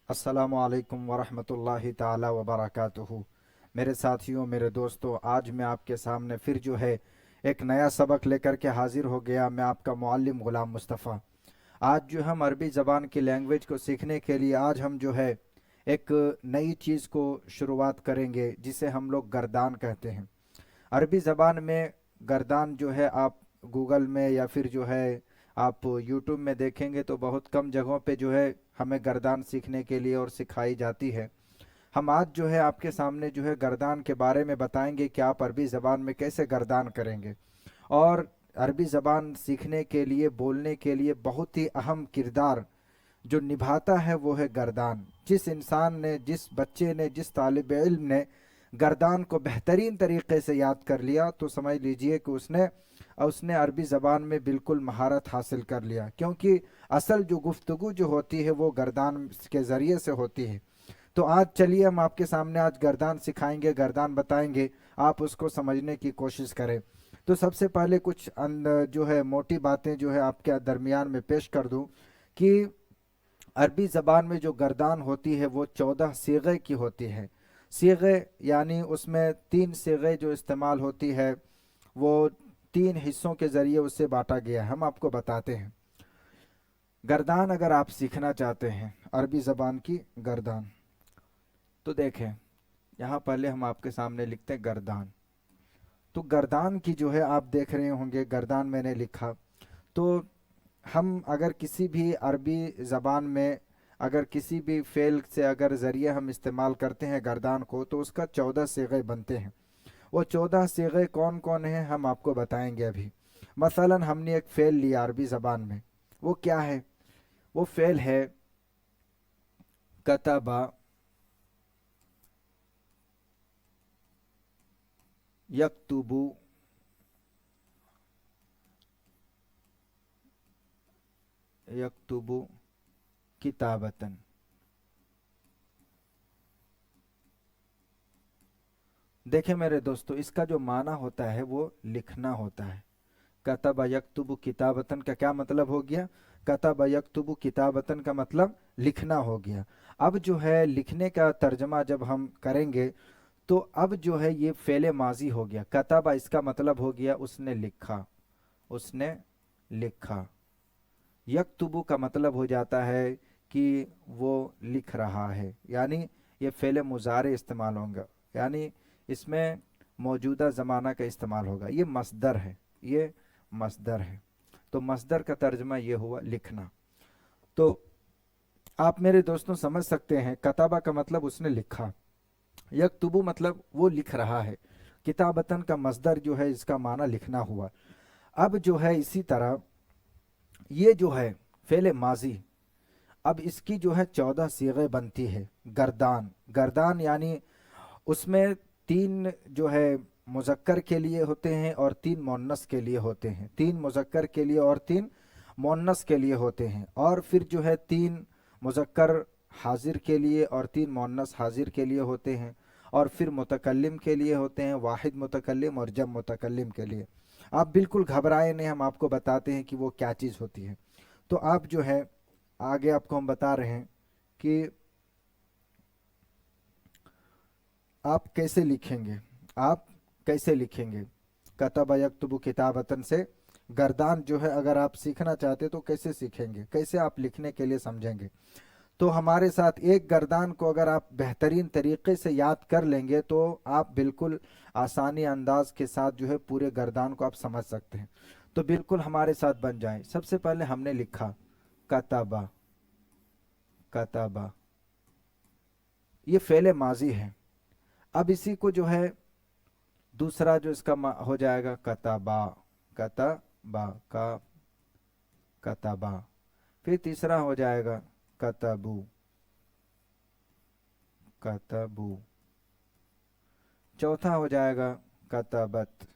अस्सलामु अलैकुम वरहमतुल्लाहि ताला वबरकातुहू। मेरे साथियों, मेरे दोस्तों, आज मैं आपके सामने फिर जो है एक नया सबक लेकर के हाजिर हो गया। मैं आपका मुअल्लिम ग़ुलाम मुस्तफ़ा। आज जो हम अरबी ज़बान की लैंग्वेज को सीखने के लिए आज हम जो है एक नई चीज़ को शुरुआत करेंगे, जिसे हम लोग गर्दान कहते हैं। अरबी ज़बान में गर्दान जो है, आप गूगल में या फिर जो है आप यूट्यूब में देखेंगे तो बहुत कम जगहों पे जो है हमें गर्दान सीखने के लिए और सिखाई जाती है। हम आज जो है आपके सामने जो है गर्दान के बारे में बताएंगे कि आप अरबी ज़बान में कैसे गर्दान करेंगे। और अरबी ज़बान सीखने के लिए, बोलने के लिए बहुत ही अहम किरदार जो निभाता है वो है गर्दान। जिस इंसान ने, जिस बच्चे ने, जिस तालिब इल्म ने गर्दान को बेहतरीन तरीके से याद कर लिया तो समझ लीजिए कि उसने उसने अरबी ज़बान में बिल्कुल महारत हासिल कर लिया, क्योंकि असल जो गुफ्तगू जो होती है वो गर्दान के ज़रिए से होती है। तो आज चलिए हम आपके सामने आज गर्दान सिखाएंगे, गर्दान बताएंगे, आप उसको समझने की कोशिश करें। तो सबसे पहले कुछ जो है मोटी बातें जो है आपके दरमियान में पेश कर दूं कि अरबी ज़बान में जो गर्दान होती है वो 14 सीगे की होती है। सीगे यानी उसमें 3 सीगे जो इस्तेमाल होती है वो 3 हिस्सों के ज़रिए उससे बांटा गया है। हम आपको बताते हैं। गर्दान अगर आप सीखना चाहते हैं अरबी ज़बान की गर्दान, तो देखें, यहाँ पहले हम आपके सामने लिखते हैं गर्दान। तो गर्दान की जो है आप देख रहे होंगे, गर्दान मैंने लिखा। तो हम अगर किसी भी अरबी ज़बान में अगर किसी भी फ़ेल से अगर ज़रिए हम इस्तेमाल करते हैं गर्दान को, तो उसका 14 सीगे बनते हैं। वो 14 सीगे कौन कौन हैं हम आपको बताएंगे अभी। मसलन हमने एक फ़ेल लिया अरबी ज़बान में, वो क्या है? वो फ़ेल है कतबा यक्तुबु यक्तुबु किताबतन। देखें मेरे दोस्तों, इसका जो माना होता है वो लिखना होता है। कतब यक्तुबु किताबतन का क्या मतलब हो गया? कतब यक्तुबु किताबतन का मतलब लिखना हो गया। अब जो है लिखने का तर्जमा जब हम करेंगे तो अब जो है ये फेले माजी हो गया। कतबा इसका मतलब हो गया उसने लिखा, उसने लिखा। यक्तुबु का मतलब हो जाता है कि वो लिख रहा है, यानी ये फेले मुजारे इस्तेमाल होंगे, यानी इसमें मौजूदा ज़माना का इस्तेमाल होगा। ये मसदर है, ये मसदर है। तो मसदर का तर्जमा ये हुआ लिखना। तो आप मेरे दोस्तों समझ सकते हैं, कताबा का मतलब उसने लिखा, यक्तुबु मतलब वो लिख रहा है, किताबतन का मसदर जो है इसका माना लिखना हुआ। अब जो है इसी तरह ये जो है फेले माजी, अब इसकी जो है 14 सीगे बनती है। गर्दान, गर्दान यानी उसमें 3 जो है मुज़क्कर के लिए होते हैं और 3 मुअन्नस के लिए होते हैं। 3 मुज़क्कर के लिए और 3 मुअन्नस के लिए होते हैं। और फिर जो है 3 मुज़क्कर हाजिर के लिए और 3 मुअन्नस हाजिर के लिए होते हैं। और फिर मुतकल्लिम के लिए होते हैं, वाहिद मुतकल्लिम और जम मुतकल्लिम के लिए। आप बिल्कुल घबराए नहीं, हम आपको बताते हैं कि वो क्या चीज़ होती है। तो आप जो है आगे आपको हम बता रहे हैं कि आप कैसे लिखेंगे, आप कैसे लिखेंगे। कतब यक्तुबु किताबतन से गर्दान जो है अगर आप सीखना चाहते तो कैसे सीखेंगे, कैसे आप लिखने के लिए समझेंगे। तो हमारे साथ एक गर्दान को अगर आप बेहतरीन तरीके से याद कर लेंगे तो आप बिल्कुल आसानी अंदाज के साथ जो है पूरे गर्दान को आप समझ सकते हैं। तो बिल्कुल हमारे साथ बन जाए। सबसे पहले हमने लिखा कतबा, कतबा, ये फेले माजी है। अब इसी को जो है दूसरा जो इसका हो जाएगा कतबा, कतबा का कतबा। फिर तीसरा हो जाएगा कतबू, कतबू। चौथा हो जाएगा कतबत।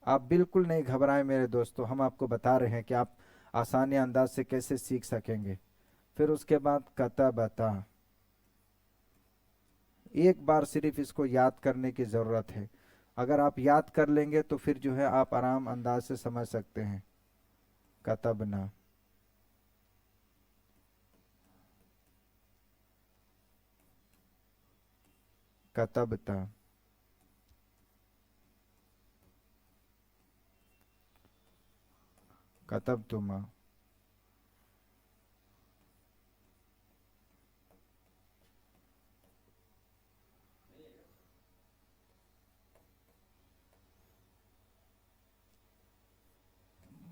आप बिल्कुल नहीं घबराएं मेरे दोस्तों, हम आपको बता रहे हैं कि आप आसानी अंदाज से कैसे सीख सकेंगे। फिर उसके बाद कतबता। एक बार सिर्फ इसको याद करने की ज़रूरत है। अगर आप याद कर लेंगे तो फिर जो है आप आराम अंदाज से समझ सकते हैं। कतबना। कतबता, कतबतुमा,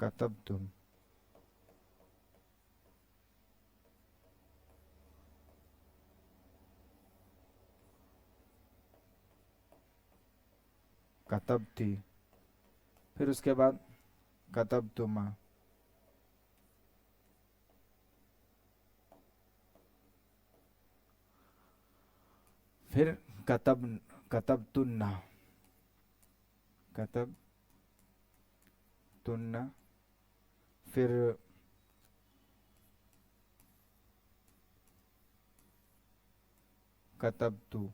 कतबतुम, कतबती, फिर उसके बाद कतबतुमा, फिर कतबतुन्ना, कतबतुन्ना, फिर कतबतु,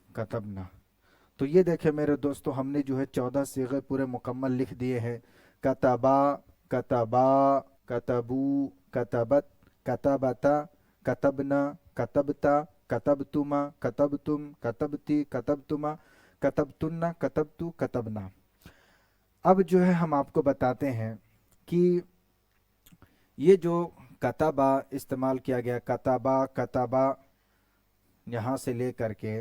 कतबना। तो ये देखे मेरे दोस्तों, हमने जो है 14 सीगे पूरे मुकम्मल लिख दिए हैं। कतबा, कतबा, कतबू, कतबत, कतबता, कतबना, कतबता, कतबतुमा, कतबतुम, कतबती, कतबतुमा, कतबतुन्ना, कतबतु, कतबना। अब जो है हम आपको बताते हैं कि ये जो कतबा इस्तेमाल किया गया, कतबा, कतबा, यहाँ से लेकर के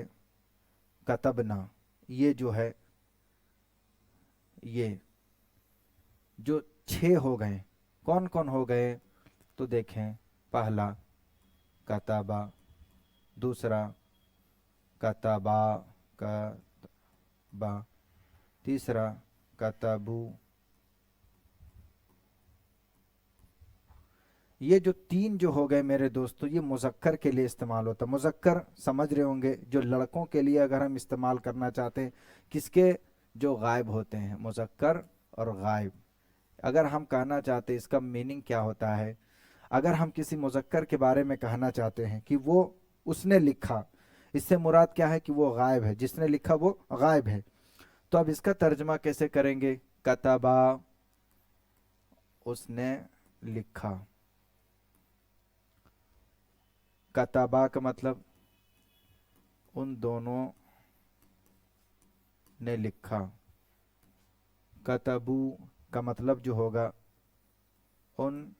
कतबना, ये जो है, ये जो 6 हो गए, कौन कौन हो गए? तो देखें, पहला कतबा, दूसरा कतबा, कतबा, तीसरा कतबू। ये जो 3 जो हो गए मेरे दोस्तों, ये मुज़क्कर के लिए इस्तेमाल होता है। मुज़क्कर समझ रहे होंगे, जो लड़कों के लिए अगर हम इस्तेमाल करना चाहते हैं, किसके? जो गायब होते हैं, मुज़क्कर और गायब। अगर हम कहना चाहते हैं इसका मीनिंग क्या होता है, अगर हम किसी मुज़क्कर के बारे में कहना चाहते हैं कि वो, उसने लिखा, इससे मुराद क्या है कि वो गायब है, जिसने लिखा वो गायब है। तो अब इसका तर्जमा कैसे करेंगे? कतबा, उसने लिखा। कतबा का मतलब उन दोनों ने लिखा। कतबू का मतलब जो होगा उन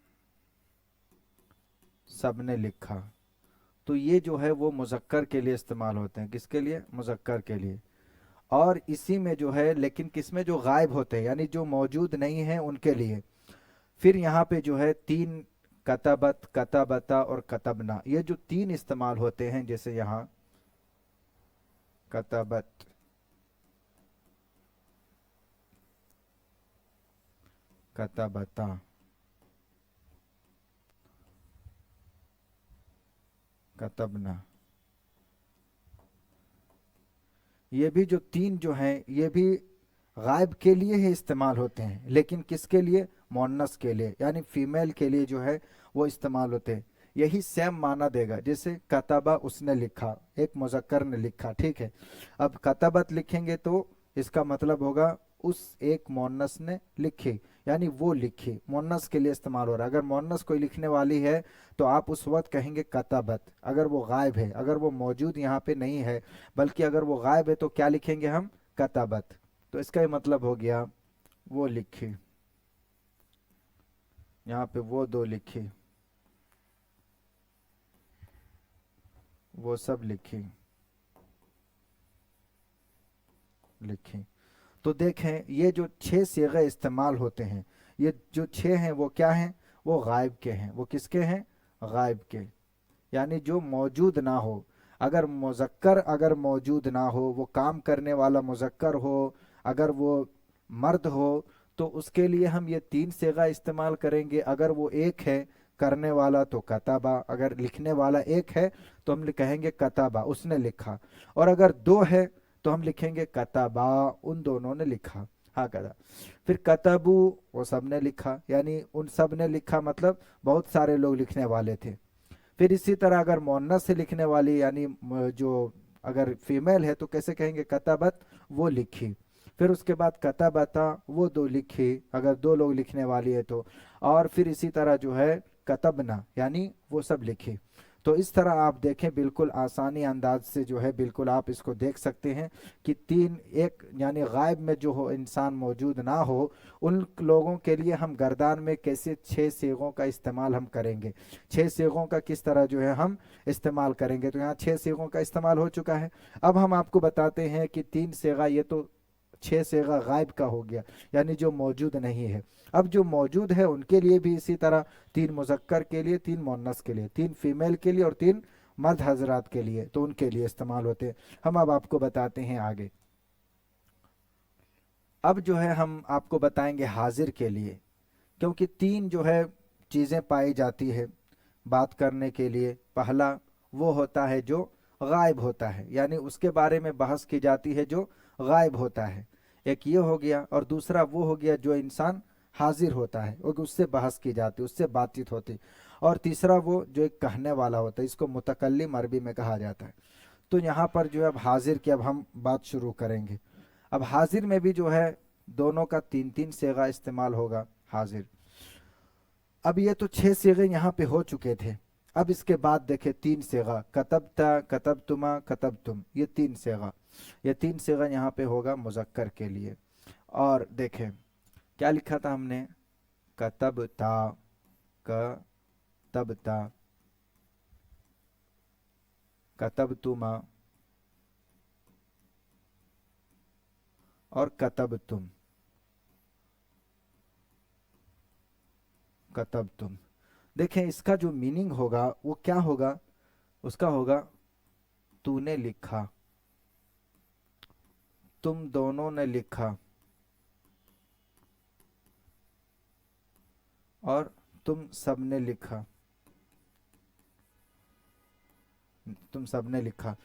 सब ने लिखा। तो ये जो है वो मुज़क्कर के लिए इस्तेमाल होते हैं। किसके लिए? मुज़क्कर के लिए। और इसी में जो है, लेकिन किसमें? जो गायब होते हैं, यानी जो मौजूद नहीं है उनके लिए। फिर यहाँ पे जो है 3, कतबत, कतबता और कतबना, ये जो 3 इस्तेमाल होते हैं। जैसे यहाँ कतबत, कतबता, कतबना, ये भी जो 3 जो हैं, ये भी गायब के लिए ही इस्तेमाल होते हैं, लेकिन किसके लिए? मुअन्नस के लिए, यानी फीमेल के लिए जो है वो इस्तेमाल होते हैं। यही सेम माना देगा, जैसे कतबा, उसने लिखा, एक मुज़क्कर ने लिखा, ठीक है। अब कतबत लिखेंगे तो इसका मतलब होगा उस एक मुअन्नस ने लिखी, यानी वो लिखी, मुअन्नस के लिए इस्तेमाल हो रहा है। अगर मुअन्नस कोई लिखने वाली है तो आप उस वक्त कहेंगे कतबत। अगर वो गायब है, अगर वो मौजूद यहाँ पे नहीं है, बल्कि अगर वो गायब है, तो क्या लिखेंगे हम? कतबत। तो इसका ये मतलब हो गया वो लिखी, यहाँ पे वो 2 लिखी, वो सब लिखी, लिखी। तो देखें, ये जो 6 सिगे इस्तेमाल होते हैं, ये जो 6 हैं वो क्या हैं? वो गायब के हैं। वो किसके हैं? गायब के, यानी जो मौजूद ना हो। अगर मुज़क्कर अगर मौजूद ना हो, वो काम करने वाला मुज़क्कर हो, अगर वो मर्द हो, तो उसके लिए हम ये 3 सिगा इस्तेमाल करेंगे। अगर वो एक है करने वाला तो कतबा, अगर लिखने वाला एक है तो हम कहेंगे कतबा, उसने लिखा। और अगर 2 है तो हम लिखेंगे कतबा, उन दोनों ने लिखा। हाँ कदा। फिर कतबू, वो सब ने लिखा, यानी उन सब ने लिखा मतलब बहुत सारे लोग लिखने वाले थे। फिर इसी तरह अगर मुअन्नस से लिखने वाली, यानी जो अगर फीमेल है तो कैसे कहेंगे? कतबत, वो लिखी। फिर उसके बाद कतबता, वो दो लिखी, अगर दो लोग लिखने वाली है तो। और फिर इसी तरह जो है कतबना, यानी वो सब लिखे। तो इस तरह आप देखें, बिल्कुल आसानी अंदाज से जो है बिल्कुल आप इसको देख सकते हैं कि तीन एक यानी गायब में जो हो इंसान मौजूद ना हो, उन लोगों के लिए हम गर्दान में कैसे छह सीगों का इस्तेमाल हम करेंगे, छह सीगों का किस तरह जो है हम इस्तेमाल करेंगे। तो यहाँ छह सीगों का इस्तेमाल हो चुका है। अब हम आपको बताते हैं कि तीन सीगा, ये तो छह सेगा गायब का हो गया, यानी जो मौजूद नहीं है। अब जो मौजूद है उनके लिए भी इसी तरह, तीन मुजक्कर के लिए, तीन मुन्नस के लिए, तीन फीमेल के लिए और तीन मर्द हजरात के लिए, तो उनके लिए इस्तेमाल होते हैं। हम अब आपको बताते हैं आगे। अब जो है हम आपको बताएंगे हाजिर के लिए, क्योंकि तीन जो है चीज़ें पाई जाती है बात करने के लिए। पहला वो होता है जो गायब होता है, यानी उसके बारे में बहस की जाती है जो गायब होता है, एक ये हो गया। और दूसरा वो हो गया जो इंसान हाजिर होता है, और उससे बहस की जाती, उससे बातचीत होती। और तीसरा वो जो एक कहने वाला होता है, इसको मुतकल्लिम अरबी में कहा जाता है। तो यहाँ पर जो है अब हाजिर की अब हम बात शुरू करेंगे। अब हाजिर में भी जो है दोनों का तीन तीन सेगा इस्तेमाल होगा। हाजिर, अब ये तो छह सेगे यहाँ पे हो चुके थे। अब इसके बाद देखे तीन सेगा, कतबता, कतबतुमा, कतबतुम, ये तीन सेगा, ये तीन सेगा यहाँ पे होगा मुजक्कर के लिए। और देखें क्या लिखा था हमने, कतबता, कतबता, कतबतुमा और कतबतुम, कतबतुम। देखें इसका जो मीनिंग होगा वो क्या होगा, उसका होगा तूने लिखा, तुम दोनों ने लिखा, और तुम सबने लिखा, तुम सबने लिखा।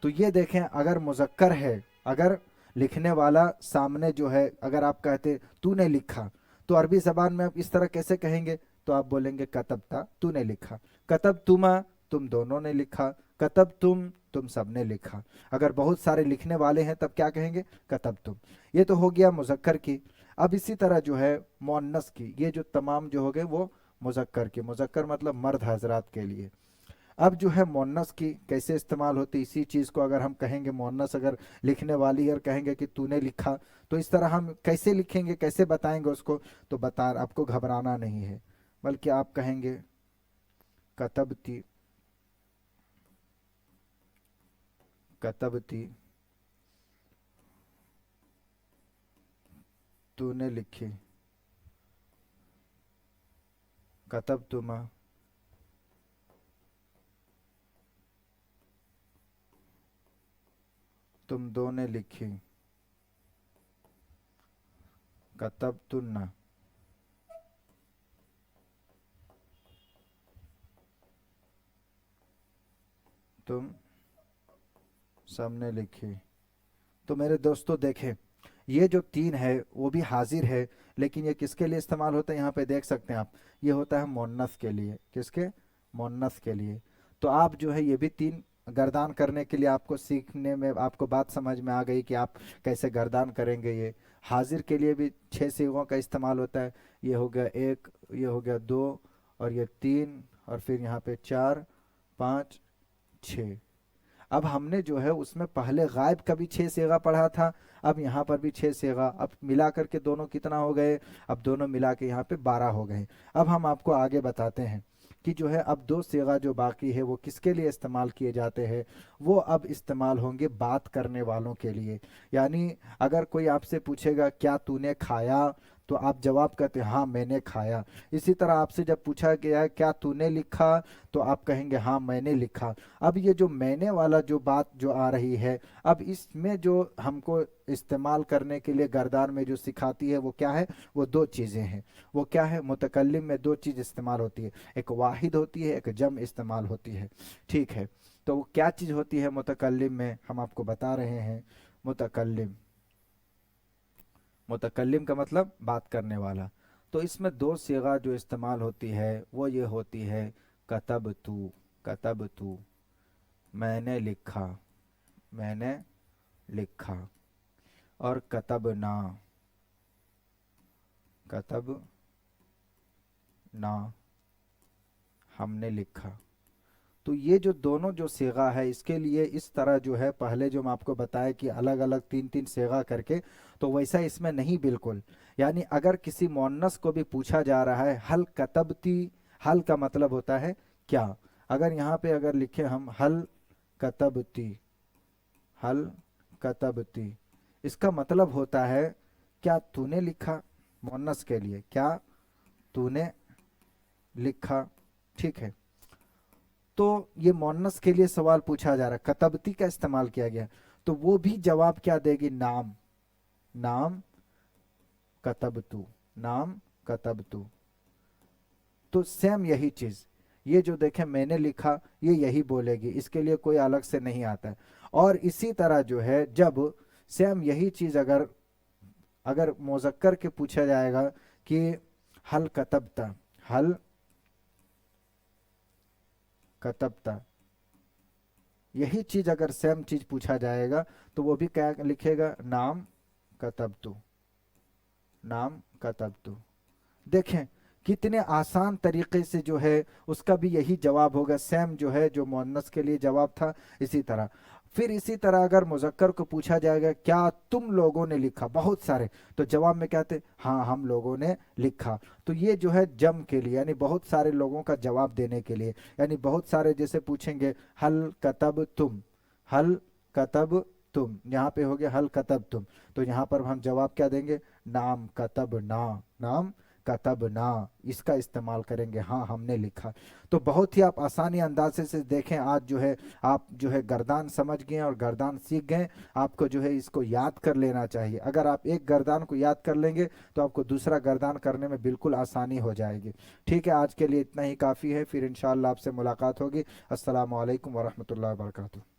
तो ये देखें, अगर मुजक्कर है, अगर लिखने वाला सामने जो है, अगर आप कहते तूने लिखा, तो अरबी जबान में आप इस तरह कैसे कहेंगे, तो आप बोलेंगे कतबता, तूने लिखा, कतब तुमा, तुम दोनों ने लिखा, कतब तुम सबने लिखा। अगर बहुत सारे लिखने वाले हैं तब क्या कहेंगे, कतब तुम। ये तो हो गया मुजक्कर की। अब इसी तरह जो है मुअन्नस की, ये जो तमाम जो हो गए वो मुजक्कर के, मुजक्कर मतलब मर्द हजरात के लिए। अब जो है मोन्नस की कैसे इस्तेमाल होती, इसी चीज़ को अगर हम कहेंगे मोन्नस, अगर लिखने वाली है और कहेंगे कि तूने लिखा, तो इस तरह हम कैसे लिखेंगे, कैसे बताएंगे उसको। तो बता, आपको घबराना नहीं है, बल्कि आप कहेंगे कतबती, कतबती, तूने लिखी, कतब तुमा, तुम दो ने लिखी, कतब तुन्ना। तुम सबने लिखी। तो मेरे दोस्तों देखें, ये जो तीन है वो भी हाजिर है, लेकिन ये किसके लिए इस्तेमाल होता है, यहाँ पे देख सकते हैं आप, ये होता है मुअन्नस के लिए। किसके, मुअन्नस के लिए। तो आप जो है ये भी तीन गर्दान करने के लिए आपको सीखने में, आपको बात समझ में आ गई कि आप कैसे गर्दान करेंगे। ये हाजिर के लिए भी छह सीगों का इस्तेमाल होता है। ये हो गया एक, ये हो गया दो, और ये तीन, और फिर यहाँ पे चार, पाँच, छः। अब हमने जो है उसमें पहले गायब का भी छह सेगा पढ़ा था, अब यहाँ पर भी छह सेगा, अब मिला करके दोनों कितना हो गए, अब दोनों मिला के यहाँ पे 12 हो गए। अब हम आपको आगे बताते हैं कि जो है अब दो सेगा जो बाकी है वो किसके लिए इस्तेमाल किए जाते हैं। वो अब इस्तेमाल होंगे बात करने वालों के लिए। यानी अगर कोई आपसे पूछेगा क्या तूने खाया, तो आप जवाब करते हैं हाँ मैंने खाया। इसी तरह आपसे जब पूछा गया है क्या तूने लिखा, तो आप कहेंगे हाँ मैंने लिखा। अब ये जो मैंने वाला जो बात जो आ रही है, अब इसमें जो हमको इस्तेमाल करने के लिए गर्दान में जो सिखाती है वो क्या है, वो दो चीज़ें हैं। वो क्या है, मुतकल्लिम में दो चीज़ इस्तेमाल होती है, एक वाहिद होती है, एक जम इस्तेमाल होती है। ठीक है, तो वो क्या चीज़ होती है मुतकल्लिम में, हम आपको बता रहे हैं। मुतकल्लिम, मुतकल्लिम का मतलब बात करने वाला। तो इसमें दो सिगा जो इस्तेमाल होती है वो ये होती है, कतब तू, कतब तू, मैंने लिखा, मैंने लिखा। और कतबना, कतबना हमने लिखा। तो ये जो दोनों जो सीगा है इसके लिए इस तरह जो है, पहले जो मैं आपको बताया कि अलग अलग तीन तीन सीगा करके, तो वैसा इसमें नहीं बिल्कुल। यानी अगर किसी मुअन्नस को भी पूछा जा रहा है हल कतबती, हल का मतलब होता है क्या। अगर यहाँ पे अगर लिखे हम हल कतबती, हल कतबती, इसका मतलब होता है क्या तूने लिखा, मुअन्नस के लिए क्या तूने लिखा। ठीक है, तो ये मोन्नस के लिए सवाल पूछा जा रहा है, कतबती का इस्तेमाल किया गया, तो वो भी जवाब क्या देगी, नाम, नाम कतबतु, नाम कतबतु। तो सेम यही चीज, ये जो देखें मैंने लिखा, ये यही बोलेगी, इसके लिए कोई अलग से नहीं आता है। और इसी तरह जो है जब सेम यही चीज अगर अगर मुज़क्कर के पूछा जाएगा कि हल कतबता, हल कतबता, यही चीज अगर सेम चीज पूछा जाएगा तो वो भी क्या लिखेगा, नाम कतबतु, नाम कतबतु। देखें कितने आसान तरीके से जो है उसका भी यही जवाब होगा, सेम जो है जो मुअन्नस के लिए जवाब था इसी तरह। फिर इसी तरह अगर मुज़क्कर को पूछा जाएगा क्या तुम लोगों ने लिखा, बहुत सारे, तो जवाब में कहते हाँ हम लोगों ने लिखा। तो ये जो है जम के लिए, यानी बहुत सारे लोगों का जवाब देने के लिए, यानी बहुत सारे जैसे पूछेंगे हल कतब तुम, हल कतब तुम, यहाँ पे हो गया हल कतब तुम, तो यहाँ पर हम जवाब क्या देंगे, नाम कतब ना, नाम कतब ना, इसका इस्तेमाल करेंगे, हाँ हमने लिखा। तो बहुत ही आप आसानी अंदाजे से देखें, आज जो है आप जो है गर्दान समझ गए और गर्दान सीख गए। आपको जो है इसको याद कर लेना चाहिए, अगर आप एक गर्दान को याद कर लेंगे तो आपको दूसरा गर्दान करने में बिल्कुल आसानी हो जाएगी। ठीक है, आज के लिए इतना ही काफ़ी है, फिर इंशाअल्लाह आपसे मुलाकात होगी। अस्सलामु अलैकुम वरहमतुल्लाहि वबरकातुहू।